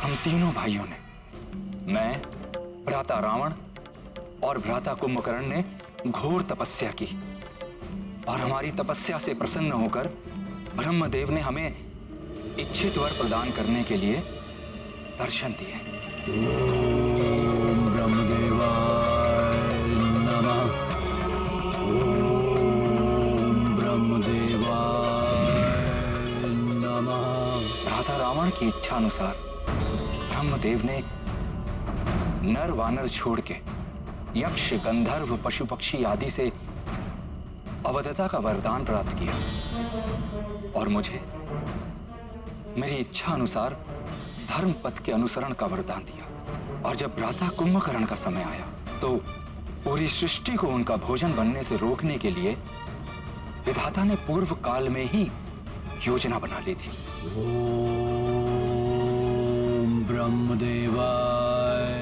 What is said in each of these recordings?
हम तीनों भाइयों ने, मैं, भ्राता रावण और भ्राता कुंभकर्ण ने घोर तपस्या की और हमारी तपस्या से प्रसन्न होकर ब्रह्मदेव ने हमें इच्छित वर प्रदान करने के लिए दर्शन दिए। ओम ब्रह्मदेवाय नमः। ओम ब्रह्मदेवाय नमः। भ्राता रावण की इच्छा अनुसार ब्रह्मदेव ने नर वानर छोड़ के यक्ष गंधर्व पशु पक्षी आदि से अवधता का वरदान प्राप्त किया और मुझे मेरी इच्छा अनुसार धर्म पथ के अनुसरण का वरदान दिया। और जब भ्राता कुंभकर्ण का समय आया तो पूरी सृष्टि को उनका भोजन बनने से रोकने के लिए विधाता ने पूर्व काल में ही योजना बना ली थी। ओम ब्रह्मदेवाय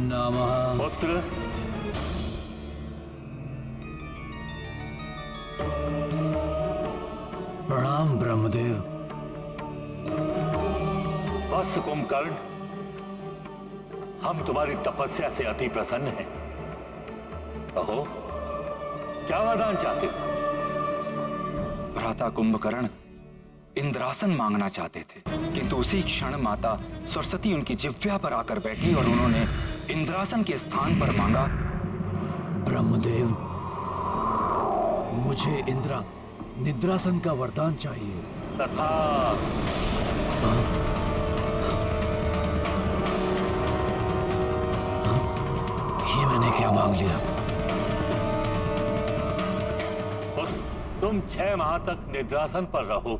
नमः। पुत्र, प्रणाम ब्रह्मदेव। वत्स कुंभकर्ण, हम तुम्हारी तपस्या से अति प्रसन्न हैं। कहो, क्या वरदान चाहते हो? भ्राता कुंभकर्ण इंद्रासन मांगना चाहते थे, किंतु उसी क्षण माता सरस्वती उनकी जिह्वा पर आकर बैठी और उन्होंने इंद्रासन के स्थान पर मांगा, ब्रह्मदेव, मुझे निद्रासन का वरदान चाहिए। तथा ये मैंने क्या मांग लिया? तुम 6 माह तक निद्रासन पर रहो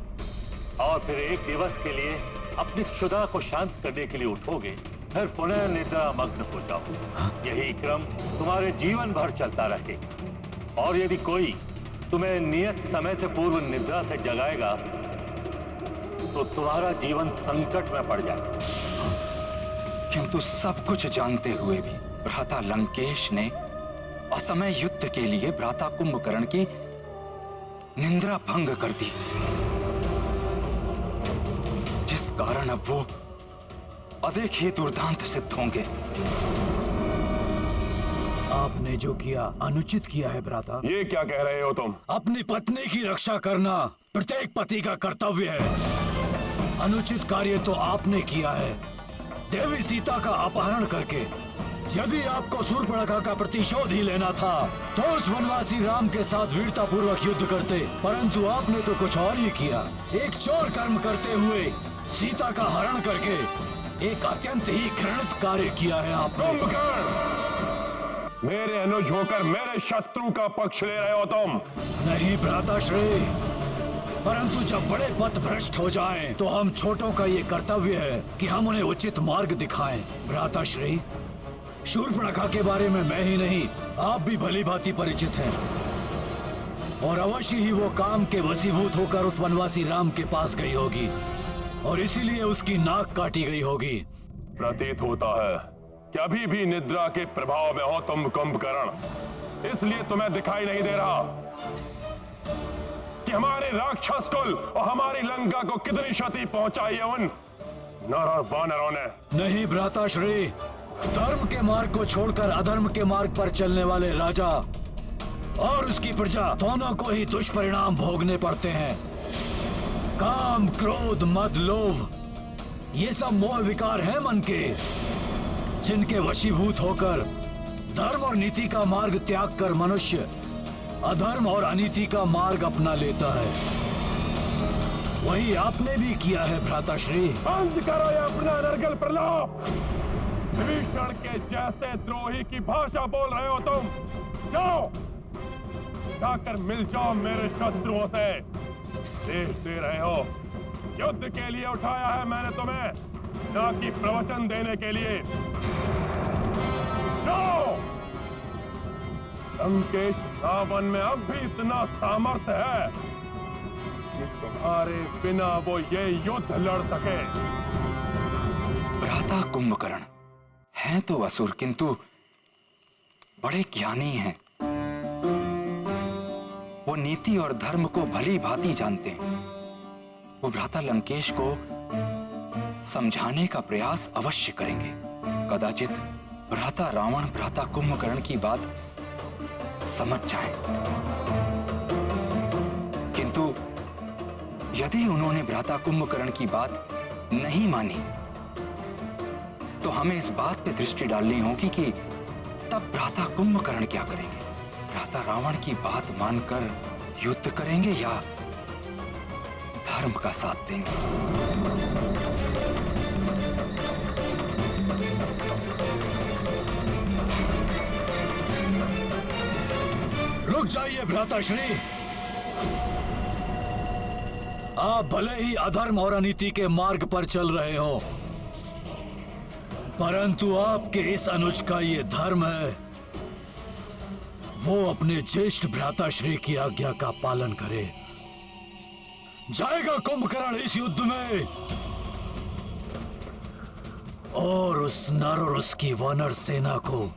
और फिर एक दिवस के लिए अपनी क्षुधा को शांत करने के लिए उठोगे, फिर पुनः निद्रा मग्न हो जाओ। यही क्रम तुम्हारे जीवन भर चलता रहे और यदि कोई तुम्हें नियत समय से पूर्व निद्रा से जगाएगा तो तुम्हारा जीवन संकट में पड़ जाएगा। किंतु सब कुछ जानते हुए भी भ्राता लंकेश ने असमय युद्ध के लिए भ्राता कुंभकर्ण की निंद्रा भंग कर दी, जिस कारण अब वो अधिक ही दुर्दांत सिद्ध होंगे। आपने जो किया अनुचित किया है भ्राता। ये क्या कह रहे हो तुम? अपनी पत्नी की रक्षा करना प्रत्येक पति का कर्तव्य है। अनुचित कार्य तो आपने किया है, देवी सीता का अपहरण करके। यदि आपको शूर्पणखा का प्रतिशोध ही लेना था तो उस वनवासी राम के साथ वीरता पूर्वक युद्ध करते, परंतु आपने तो कुछ और ही किया। एक चोर कर्म करते हुए सीता का हरण करके एक अत्यंत ही घृणित कार्य किया है आपने। कुंभकर्ण, मेरे अनुज होकर मेरे शत्रु का पक्ष ले रहे हो तुम? नहीं भ्राताश्री, परंतु जब बड़े पथ भ्रष्ट हो जाएं, तो हम छोटों का ये कर्तव्य है कि हम उन्हें उचित मार्ग दिखाएं। भ्राताश्री, शूर्पणखा के बारे में मैं ही नहीं, आप भी भली भांति परिचित हैं और अवश्य ही वो काम के वशीभूत होकर उस वनवासी राम के पास गई होगी और इसीलिए उसकी नाक काटी गई होगी। प्रतीत होता है कि अभी भी निद्रा के प्रभाव में हो तुम कुंभकर्ण, इसलिए तुम्हें दिखाई नहीं दे रहा कि हमारे राक्षस कुल और हमारी लंका को कितनी क्षति पहुंचाई है उन नर और वानरों ने। नहीं भ्राताश्री, धर्म के मार्ग को छोड़कर अधर्म के मार्ग पर चलने वाले राजा और उसकी प्रजा दोनों को ही दुष्परिणाम भोगने पड़ते हैं। काम, क्रोध, मद, लोभ, ये सब मोह विकार हैं मन के, जिनके वशीभूत होकर धर्म और नीति का मार्ग त्याग कर मनुष्य अधर्म और अनीति का मार्ग अपना लेता है। वही आपने भी किया है भ्राताश्री। बंद करो ये अपना नरगल प्रलाप। विभीषण के जैसे द्रोही की भाषा बोल रहे हो तुम। जाओ, जाकर मिल जाओ मेरे शत्रुओं से। देश दे रहे हो, युद्ध के लिए उठाया है मैंने तुम्हें, ना कि प्रवचन देने के लिए। जाओ, लंकेश रावण में अब भी इतना सामर्थ्य है कि तुम्हारे बिना वो ये युद्ध लड़ सके। भ्राता कुंभकर्ण हैं तो असुर, किंतु बड़े ज्ञानी हैं। वो नीति और धर्म को भली भांति जानते हैं। वो भ्राता लंकेश को समझाने का प्रयास अवश्य करेंगे। कदाचित भ्राता रावण भ्राता कुंभकर्ण की बात समझ जाएं। किंतु यदि उन्होंने भ्राता कुंभकर्ण की बात नहीं मानी तो हमें इस बात पे दृष्टि डालनी होगी कि तब भ्राता कुंभकर्ण क्या करेंगे। भ्राता रावण की बात मानकर युद्ध करेंगे या धर्म का साथ देंगे। रुक जाइए भ्राताश्री। आप भले ही अधर्म और अनीति के मार्ग पर चल रहे हो, परंतु आपके इस अनुज का ये धर्म है, वो अपने ज्येष्ठ भ्राताश्री की आज्ञा का पालन करे। जाएगा कुंभकर्ण इस युद्ध में और उस नर और उसकी वानर सेना को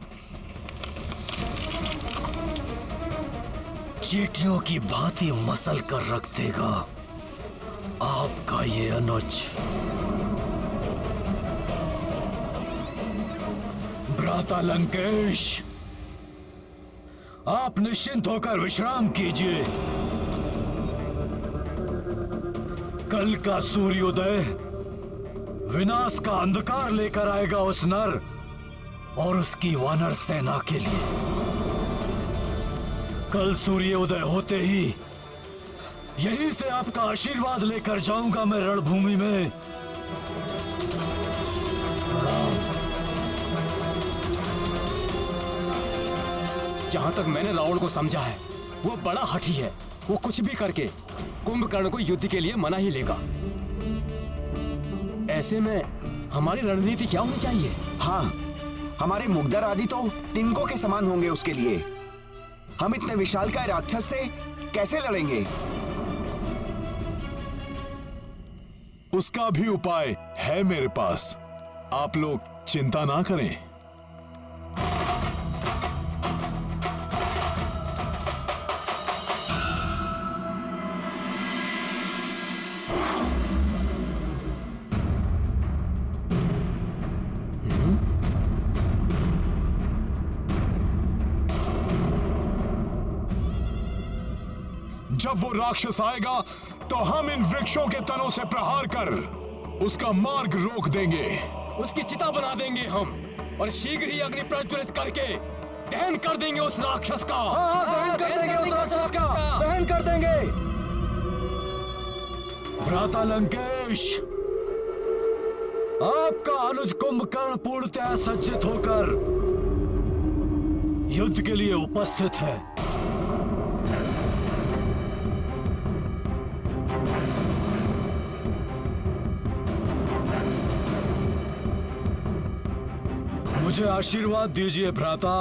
चींटियों की भांति मसल कर रख देगा। आपका ये अनुज भ्राता लंकेश, आप निश्चिंत होकर विश्राम कीजिए। कल का सूर्योदय विनाश का अंधकार लेकर आएगा उस नर और उसकी वानर सेना के लिए। कल सूर्योदय होते ही यहीं से आपका आशीर्वाद लेकर जाऊंगा मैं रणभूमि में। जहां तक मैंने रावण को समझा है, वो बड़ा हठी है। वो कुछ भी करके कुंभकर्ण को युद्ध के लिए मना ही लेगा। ऐसे में हमारी रणनीति क्या होनी चाहिए? हाँ, हमारे मुग्धर आदि तो तिनकों के समान होंगे उसके लिए। हम इतने विशालकाय राक्षस से कैसे लड़ेंगे? उसका भी उपाय है मेरे पास। आप लोग चिंता ना करें। जब वो राक्षस आएगा तो हम इन वृक्षों के तनों से प्रहार कर उसका मार्ग रोक देंगे। उसकी चिता बना देंगे हम और शीघ्र ही अग्नि प्रज्वलित करके दहन कर देंगे उस राक्षस का। दहन कर देंगे उस राक्षस का, दहन कर देंगे। भ्राता लंकेश, आपका अनुज कुंभकर्ण पूर्णतः सज्जित होकर युद्ध के लिए उपस्थित है। मुझे आशीर्वाद दीजिए भ्राता।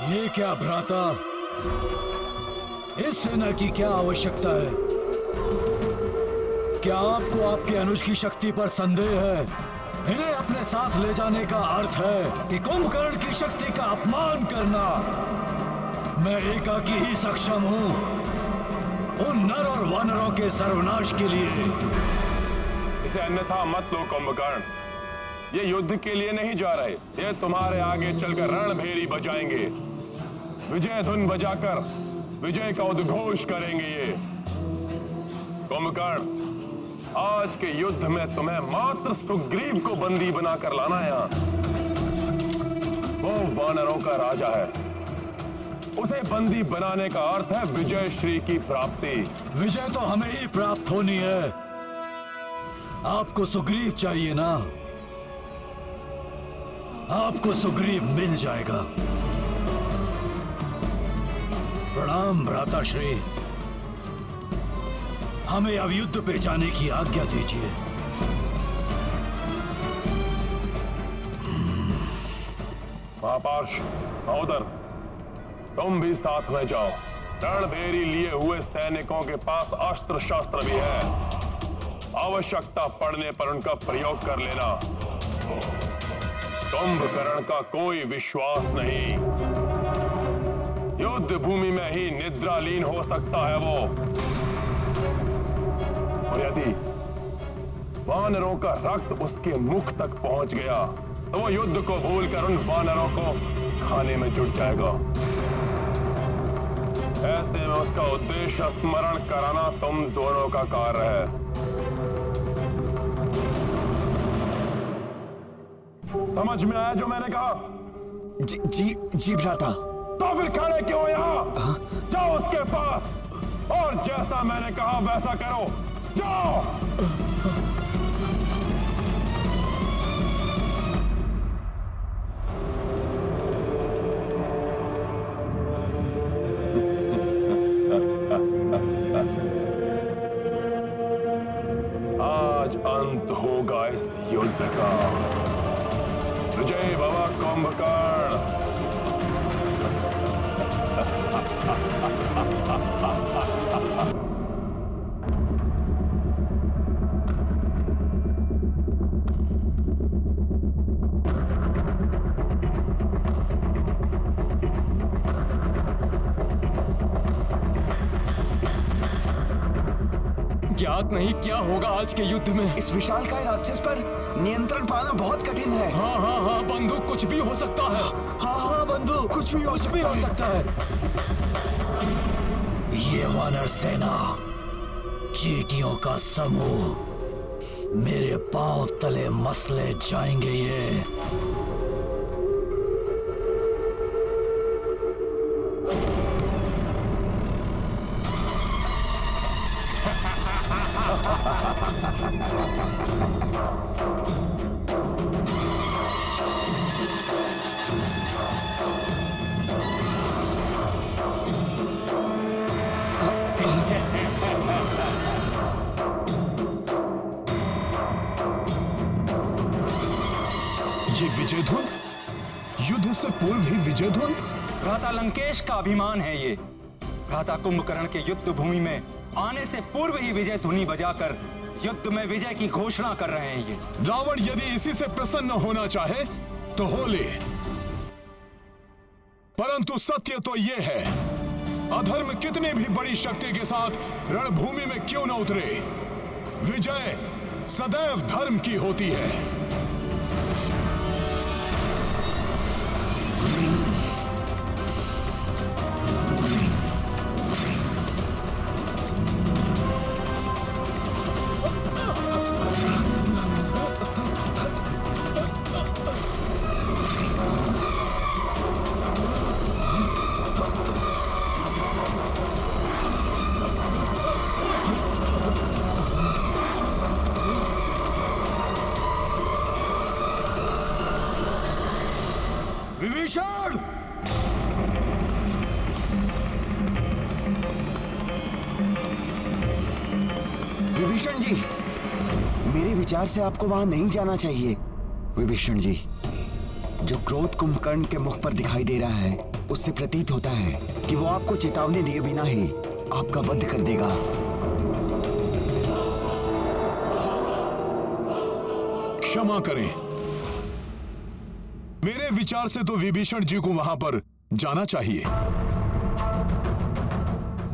ये क्या भ्राता, इस सेना की क्या आवश्यकता है? क्या आपको आपके अनुज की शक्ति पर संदेह है? इन्हें अपने साथ ले जाने का अर्थ है कि कुंभकर्ण की शक्ति का अपमान करना। मैं एकाकी ही सक्षम हूं उन नर और वानरों के सर्वनाश के लिए। इसे अन्यथा मत लो कुंभकर्ण। ये युद्ध के लिए नहीं जा रहे, ये तुम्हारे आगे चलकर रणभेरी बजाएंगे। विजय धुन बजाकर विजय का उद्घोष करेंगे ये। कुंभकर्ण, आज के युद्ध में तुम्हें मात्र सुग्रीव को बंदी बनाकर लाना है। यहाँ वो वानरों का राजा है, उसे बंदी बनाने का अर्थ है विजय श्री की प्राप्ति। विजय तो हमें ही प्राप्त होनी है। आपको सुग्रीव चाहिए ना? आपको सुग्रीव मिल जाएगा। प्रणाम भ्राताश्री। हमें अब युद्ध पे जाने की आज्ञा दीजिए। महापार्श महोदर, तुम भी साथ में जाओ। रणभेरी लिए हुए सैनिकों के पास अस्त्र शस्त्र भी है, आवश्यकता पड़ने पर उनका प्रयोग कर लेना। कुंभकर्ण का कोई विश्वास नहीं, युद्ध भूमि में ही निद्रालीन हो सकता है वो। और यदि वानरों का रक्त उसके मुख तक पहुंच गया तो वो युद्ध को भूलकर उन वानरों को खाने में जुट जाएगा। ऐसे में उसका उद्देश्य स्मरण कराना तुम दोनों का कार्य है। समझ में आया जो मैंने कहा? जी भ्राता। तो फिर खड़े क्यों यहाँ? जाओ उसके पास और जैसा मैंने कहा वैसा करो। जाओ। आज अंत होगा इस युद्ध का। विजय भव कुंभकर्ण। ज्ञात नहीं क्या होगा आज के युद्ध में। इस विशालकाय राक्षस पर नियंत्रण पाना बहुत कठिन है। हाँ, बंधु, कुछ भी हो सकता है। हाँ बंधु, कुछ भी हो सकता है। ये वानर सेना, चींटियों का समूह, मेरे पांव तले मसले जाएंगे ये। ये विजय धुन, युद्ध से पूर्व ही विजय धुन। भ्राता लंकेश का अभिमान है ये। भ्राता कुंभकर्ण के युद्ध भूमि में आने से पूर्व ही विजय धुनी बजाकर युद्ध में विजय की घोषणा कर रहे हैं ये। रावण यदि इसी से प्रसन्न होना चाहे तो हो ले, परंतु सत्य तो ये है, अधर्म कितने भी बड़ी शक्ति के साथ रणभूमि में क्यों न उतरे, विजय सदैव धर्म की होती है। विभीषण! विभीषण जी, मेरे विचार से आपको वहां नहीं जाना चाहिए। विभीषण जी, जो क्रोध कुंभकर्ण के मुख पर दिखाई दे रहा है, उससे प्रतीत होता है कि वो आपको चेतावनी दिए बिना ही आपका वध कर देगा। क्षमा करें, मेरे विचार से तो विभीषण जी को वहां पर जाना चाहिए।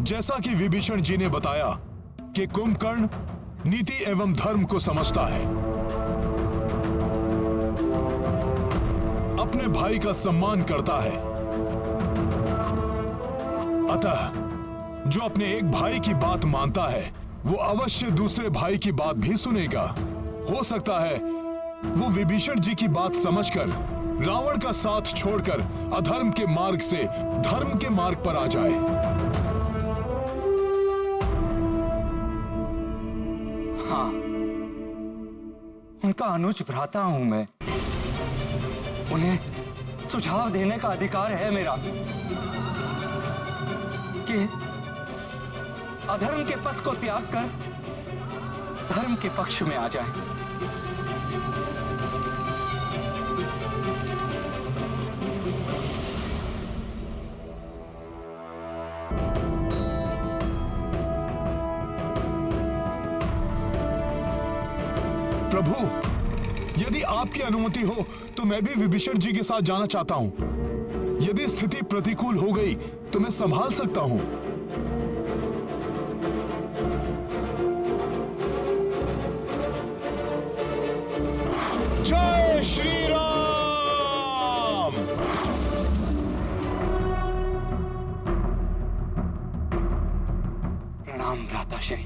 जैसा कि विभीषण जी ने बताया कि कुंभकर्ण नीति एवं धर्म को समझता है, अपने भाई का सम्मान करता है, अतः जो अपने एक भाई की बात मानता है वो अवश्य दूसरे भाई की बात भी सुनेगा। हो सकता है वो विभीषण जी की बात समझकर रावण का साथ छोड़कर अधर्म के मार्ग से धर्म के मार्ग पर आ जाए। हाँ, उनका अनुज भ्राता हूं मैं, उन्हें सुझाव देने का अधिकार है मेरा कि अधर्म के पथ को त्याग कर धर्म के पक्ष में आ जाए। प्रभु, यदि आपकी अनुमति हो तो मैं भी विभीषण जी के साथ जाना चाहता हूं। यदि स्थिति प्रतिकूल हो गई तो मैं संभाल सकता हूं। जय श्री राम। प्रणाम भ्राताश्री।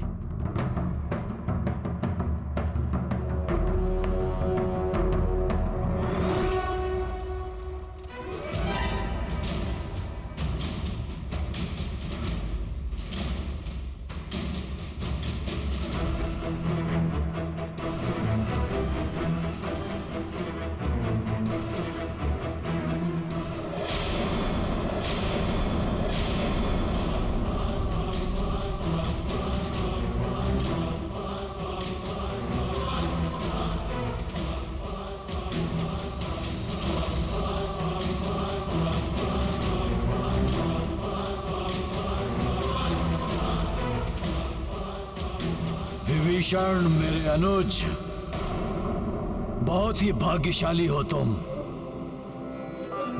विभीषण, मेरे अनुज, बहुत ही भाग्यशाली हो तुम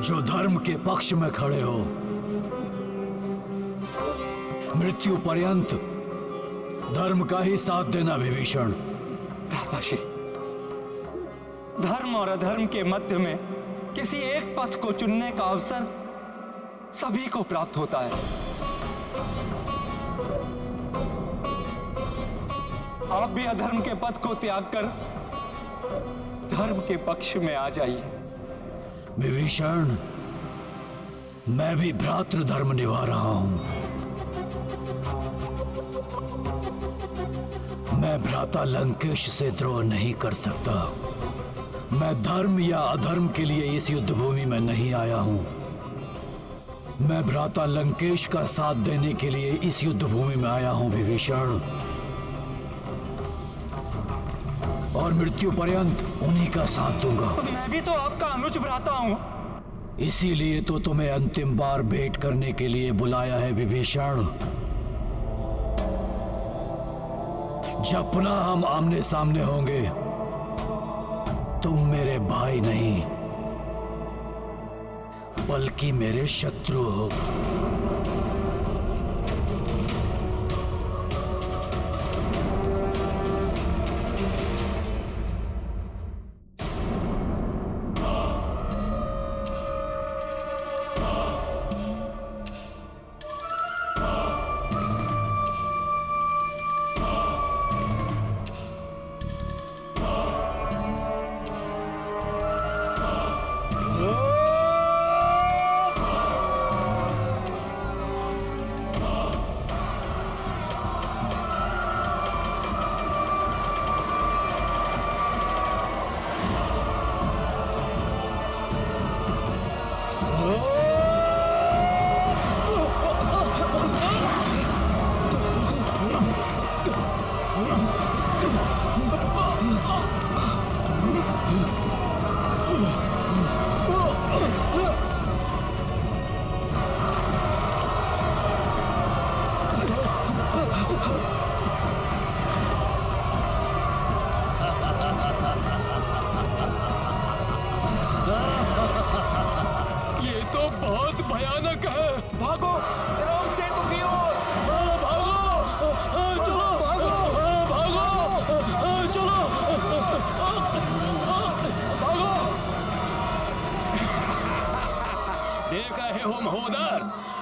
जो धर्म के पक्ष में खड़े हो। मृत्यु पर्यंत धर्म का ही साथ देना विभीषण। भ्राताश्री, धर्म और अधर्म के मध्य में किसी एक पथ को चुनने का अवसर सभी को प्राप्त होता है। आप भी अधर्म के पथ को त्याग कर धर्म के पक्ष में आ जाइए। विभीषण, मैं भी भ्रातृ धर्म निभा रहा हूं। मैं भ्राता लंकेश से द्रोह नहीं कर सकता। मैं धर्म या अधर्म के लिए इस युद्ध भूमि में नहीं आया हूं। मैं भ्राता लंकेश का साथ देने के लिए इस युद्ध भूमि में आया हूं विभीषण, और मृत्यु पर्यंत उन्हीं का साथ दूंगा। तो मैं भी तो आपका अनुज भ्राता हूं। इसीलिए तो तुम्हें अंतिम बार भेंट करने के लिए बुलाया है विभीषण। जब पुनः हम आमने सामने होंगे, तुम मेरे भाई नहीं बल्कि मेरे शत्रु हो।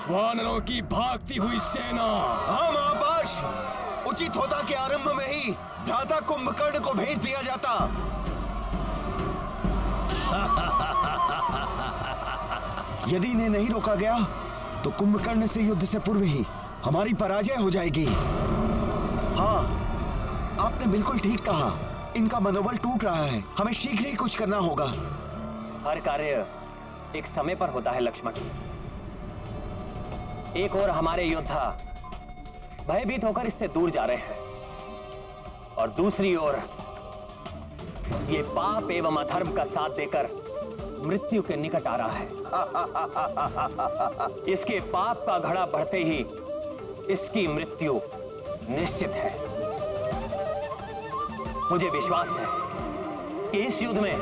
वानरों की भागती हुई सेना। हाँ महापाश, उचित होता कि आरंभ में ही भ्राता कुंभकर्ण को भेज दिया जाता। यदि इन्हें नहीं रोका गया तो कुंभकर्ण से युद्ध से पूर्व ही हमारी पराजय हो जाएगी। हाँ, आपने बिल्कुल ठीक कहा। इनका मनोबल टूट रहा है। हमें शीघ्र ही कुछ करना होगा। हर कार्य एक समय पर होता है लक्ष्मण। एक और हमारे योद्धा भयभीत होकर इससे दूर जा रहे हैं, और दूसरी ओर ये पाप एवं अधर्म का साथ देकर मृत्यु के निकट आ रहा है। इसके पाप का घड़ा बढ़ते ही इसकी मृत्यु निश्चित है। मुझे विश्वास है कि इस युद्ध में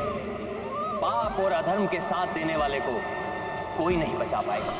पाप और अधर्म के साथ देने वाले को कोई नहीं बचा पाएगा।